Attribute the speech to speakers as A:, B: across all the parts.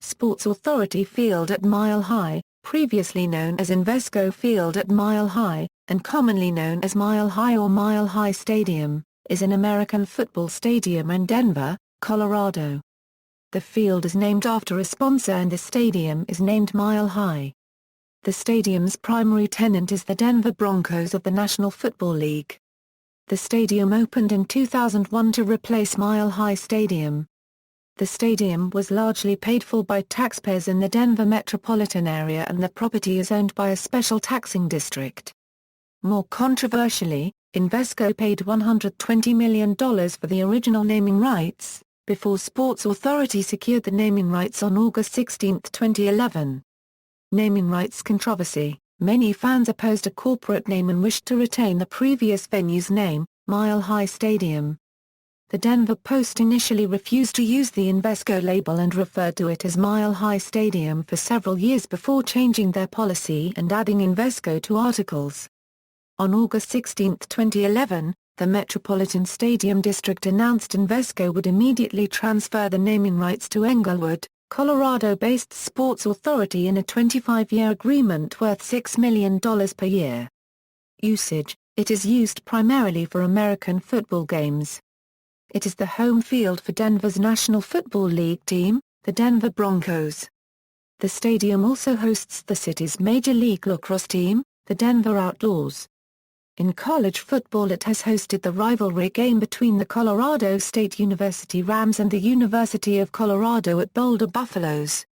A: Sports Authority Field at Mile High, previously known as Invesco Field at Mile High, and commonly known as Mile High or Mile High Stadium, is an American football stadium in Denver, Colorado. The field is named after a sponsor and the stadium is named Mile High. The stadium's primary tenant is the Denver Broncos of the National Football League. The stadium opened in 2001 to replace Mile High Stadium. The stadium was largely paid for by taxpayers in the Denver metropolitan area, and the property is owned by a special taxing district. More controversially, Invesco paid $120 million for the original naming rights, before Sports Authority secured the naming rights on August 16, 2011. Naming rights controversy. Many fans opposed a corporate name and wished to retain the previous venue's name, Mile High Stadium. The Denver Post initially refused to use the Invesco label and referred to it as Mile High Stadium for several years before changing their policy and adding Invesco to articles. On August 16, 2011, the Metropolitan Stadium District announced Invesco would immediately transfer the naming rights to Englewood, Colorado-based Sports Authority in a 25-year agreement worth $6 million per year. Usage: it is used primarily for American football games. It is the home field for Denver's National Football League team, the Denver Broncos. The stadium also hosts the city's Major League Lacrosse team, the Denver Outlaws. In college football, it has hosted the rivalry game between the Colorado State University Rams and the University of Colorado at Boulder Buffaloes.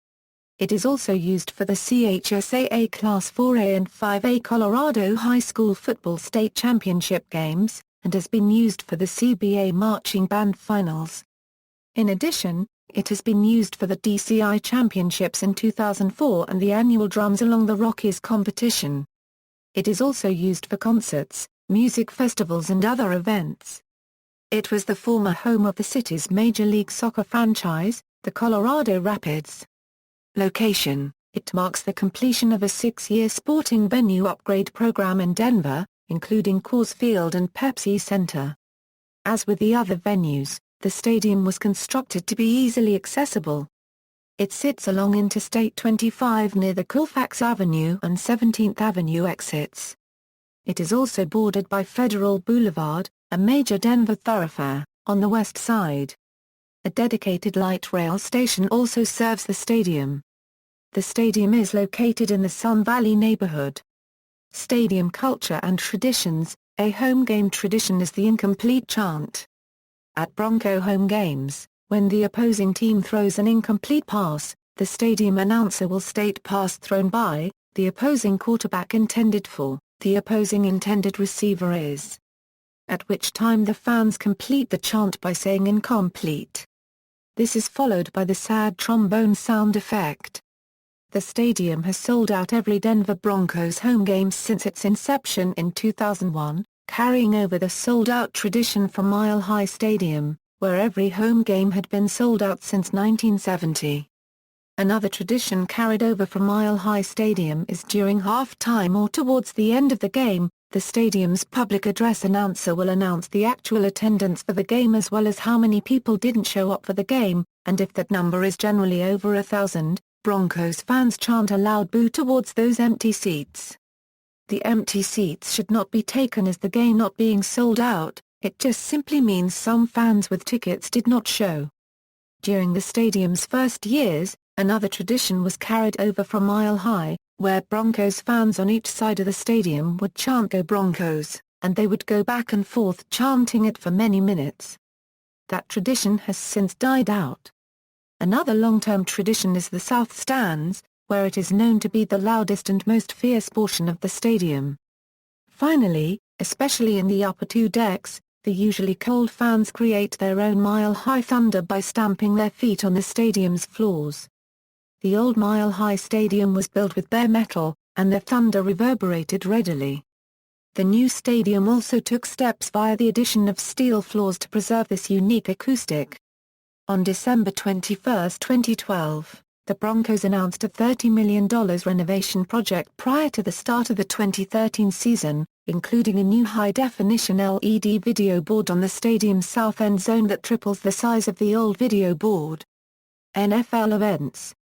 A: It is also used for the CHSAA Class 4A and 5A Colorado High School Football State Championship games, and has been used for the CBA Marching Band Finals. In addition, it has been used for the DCI Championships in 2004 and the annual Drums Along the Rockies competition. It is also used for concerts, music festivals and other events. It was the former home of the city's Major League Soccer franchise, the Colorado Rapids. Location: it marks the completion of a 6-year sporting venue upgrade program in Denver, including Coors Field and Pepsi Center. As with the other venues, the stadium was constructed to be easily accessible. It sits along Interstate 25 near the Colfax Avenue and 17th Avenue exits. It is also bordered by Federal Boulevard, a major Denver thoroughfare, on the west side. A dedicated light rail station also serves the stadium. The stadium is located in the Sun Valley neighborhood. Stadium culture and traditions: a home game tradition is the incomplete chant. At Bronco home games, when the opposing team throws an incomplete pass, the stadium announcer will state "pass thrown by" the opposing quarterback intended for, the opposing intended receiver is. At which time the fans complete the chant by saying "incomplete." This is followed by the sad trombone sound effect. The stadium has sold out every Denver Broncos home game since its inception in 2001, carrying over the sold-out tradition from Mile High Stadium, where every home game had been sold out since 1970. Another tradition carried over from Mile High Stadium is during halftime or towards the end of the game, the stadium's public address announcer will announce the actual attendance for the game as well as how many people didn't show up for the game, and if that number is generally over 1,000, Broncos fans chant a loud boo towards those empty seats. The empty seats should not be taken as the game not being sold out, it just simply means some fans with tickets did not show. During the stadium's first years, another tradition was carried over from Mile High, where Broncos fans on each side of the stadium would chant "Go Broncos," and they would go back and forth chanting it for many minutes. That tradition has since died out. Another long-term tradition is the South Stands, where it is known to be the loudest and most fierce portion of the stadium. Finally, especially in the upper two decks, the usually cold fans create their own Mile High thunder by stamping their feet on the stadium's floors. The old Mile High Stadium was built with bare metal, and the thunder reverberated readily. The new stadium also took steps via the addition of steel floors to preserve this unique acoustic. On December 21, 2012, the Broncos announced a $30 million renovation project prior to the start of the 2013 season, including a new high-definition LED video board on the stadium's south end zone that triples the size of the old video board. NFL events.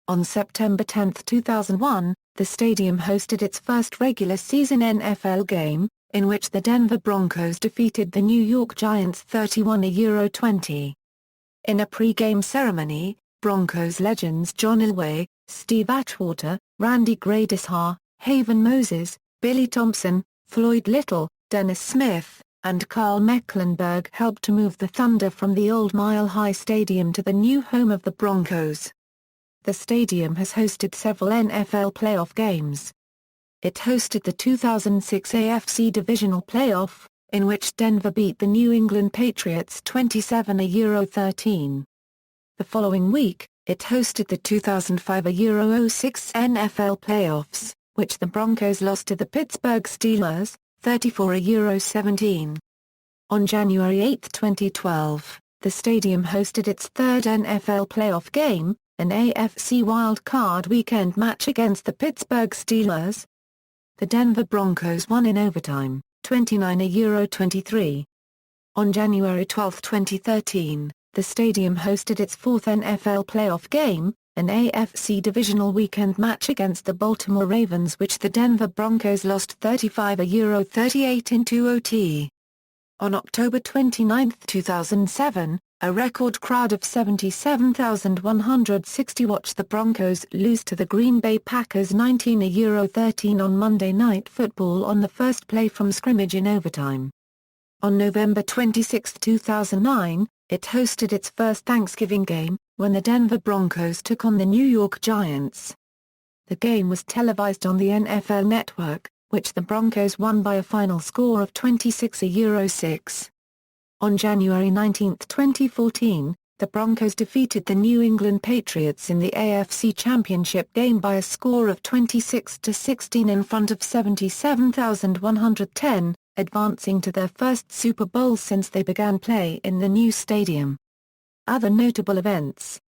A: On September 10, 2001, the stadium hosted its first regular season NFL game, in which the Denver Broncos defeated the New York Giants 31-20. In a pre-game ceremony, Broncos legends John Elway, Steve Atwater, Randy Gradishar, Haven Moses, Billy Thompson, Floyd Little, Dennis Smith, and Carl Mecklenburg helped to move the Thunder from the old Mile High Stadium to the new home of the Broncos. The stadium has hosted several NFL playoff games. It hosted the 2006 AFC Divisional Playoff, in which Denver beat the New England Patriots 27-13. The following week, it hosted the 2005-06 NFL Playoffs, which the Broncos lost to the Pittsburgh Steelers, 34-17. On January 8, 2012, the stadium hosted its third NFL playoff game, an AFC Wild Card Weekend match against the Pittsburgh Steelers. The Denver Broncos won in overtime, 29-23. On January 12, 2013, the stadium hosted its fourth NFL playoff game, an AFC Divisional Weekend match against the Baltimore Ravens, which the Denver Broncos lost 35-38 in 2 OT. On October 29, 2007, a record crowd of 77,160 watched the Broncos lose to the Green Bay Packers 19-13 on Monday Night Football on the first play from scrimmage in overtime. On November 26, 2009, it hosted its first Thanksgiving game, when the Denver Broncos took on the New York Giants. The game was televised on the NFL Network, which the Broncos won by a final score of 26-6. On January 19, 2014, the Broncos defeated the New England Patriots in the AFC Championship game by a score of 26-16 in front of 77,110, advancing to their first Super Bowl since they began play in the new stadium. Other notable events.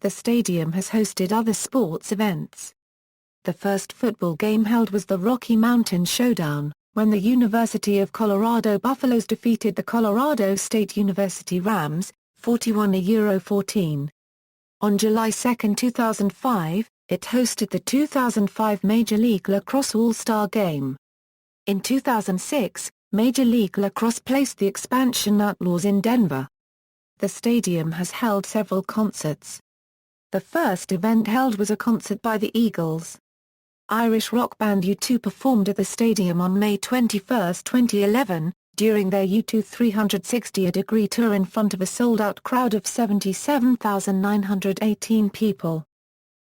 A: The stadium has hosted other sports events. The first football game held was the Rocky Mountain Showdown, when the University of Colorado Buffaloes defeated the Colorado State University Rams, 41-14. On July 2, 2005, it hosted the 2005 Major League Lacrosse All-Star Game. In 2006, Major League Lacrosse placed the expansion Outlaws in Denver. The stadium has held several concerts. The first event held was a concert by the Eagles. Irish rock band U2 performed at the stadium on May 21, 2011, during their U2 360° tour in front of a sold-out crowd of 77,918 people.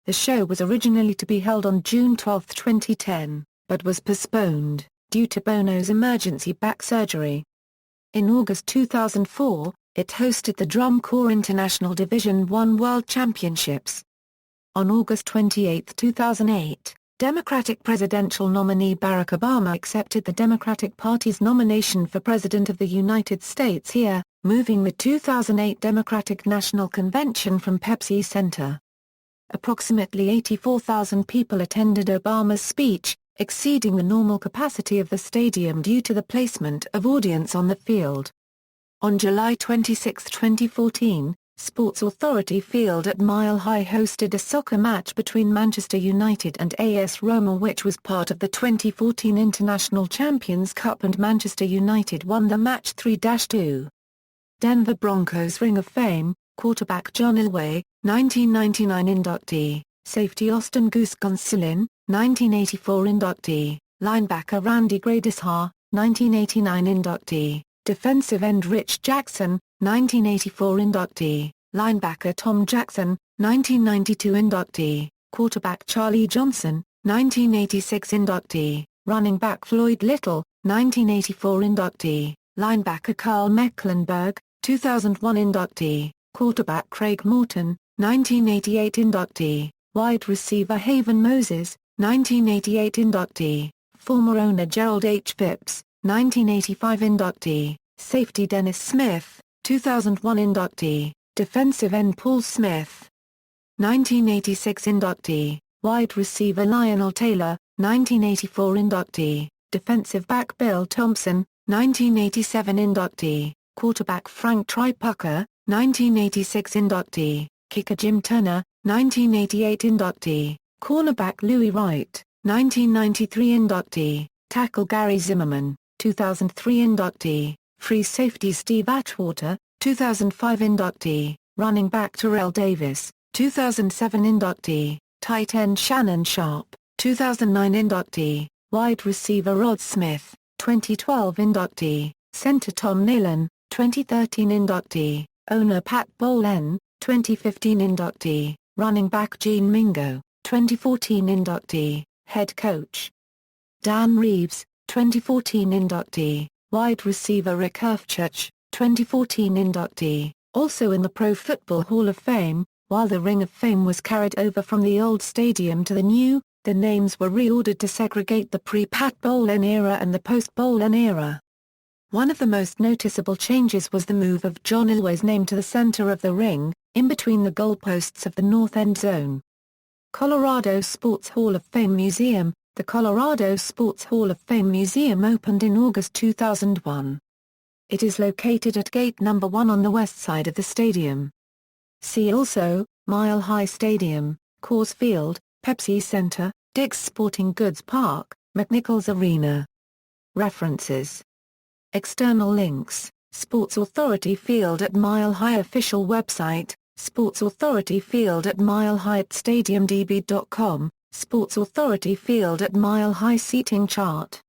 A: The show was originally to be held on June 12, 2010, but was postponed, due to Bono's emergency back surgery. In August 2004, it hosted the Drum Corps International Division I World Championships. On August 28, 2008, Democratic presidential nominee Barack Obama accepted the Democratic Party's nomination for President of the United States here, moving the 2008 Democratic National Convention from Pepsi Center. Approximately 84,000 people attended Obama's speech, exceeding the normal capacity of the stadium due to the placement of audience on the field. On July 26, 2014, Sports Authority Field at Mile High hosted a soccer match between Manchester United and AS Roma, which was part of the 2014 International Champions Cup, and Manchester United won the match 3-2. Denver Broncos Ring of Fame, quarterback John Elway, 1999 inductee, safety Austin Goose Gonsolin, 1984 inductee, linebacker Randy Gradishar, 1989 inductee, defensive end Rich Jackson, 1984 inductee, linebacker Tom Jackson, 1992 inductee, quarterback Charlie Johnson, 1986 inductee, running back Floyd Little, 1984 inductee, linebacker Carl Mecklenburg, 2001 inductee, quarterback Craig Morton, 1988 inductee, wide receiver Haven Moses, 1988 inductee, former owner Gerald H. Phipps, 1985 inductee, safety Dennis Smith, 2001 inductee, defensive end Paul Smith, 1986 inductee, wide receiver Lionel Taylor, 1984 inductee, defensive back Bill Thompson, 1987 inductee, quarterback Frank Tripucka, 1986 inductee, kicker Jim Turner, 1988 inductee, cornerback Louis Wright, 1993 inductee, tackle Gary Zimmerman, 2003 inductee, free safety Steve Atwater, 2005 inductee, running back Terrell Davis, 2007 inductee, tight end Shannon Sharp, 2009 inductee, wide receiver Rod Smith, 2012 inductee, center Tom Nalen, 2013 inductee, owner Pat Bowlen, 2015 inductee, running back Gene Mingo, 2014 inductee, head coach Dan Reeves, 2014 inductee, wide receiver Rick Urfchurch, 2014 inductee, also in the Pro Football Hall of Fame. While the Ring of Fame was carried over from the old stadium to the new, the names were reordered to segregate the pre-Pat Bowlen era and the post-Bowlen era. One of the most noticeable changes was the move of John Elway's name to the center of the ring, in between the goalposts of the north end zone. Colorado Sports Hall of Fame Museum. The Colorado Sports Hall of Fame Museum opened in August 2001. It is located at Gate No. 1 on the west side of the stadium. See also, Mile High Stadium, Coors Field, Pepsi Center, Dick's Sporting Goods Park, McNichols Arena. References. External links, Sports Authority Field at Mile High official website, Sports Authority Field at Mile High at StadiumDB.com, Sports Authority Field at Mile High seating chart.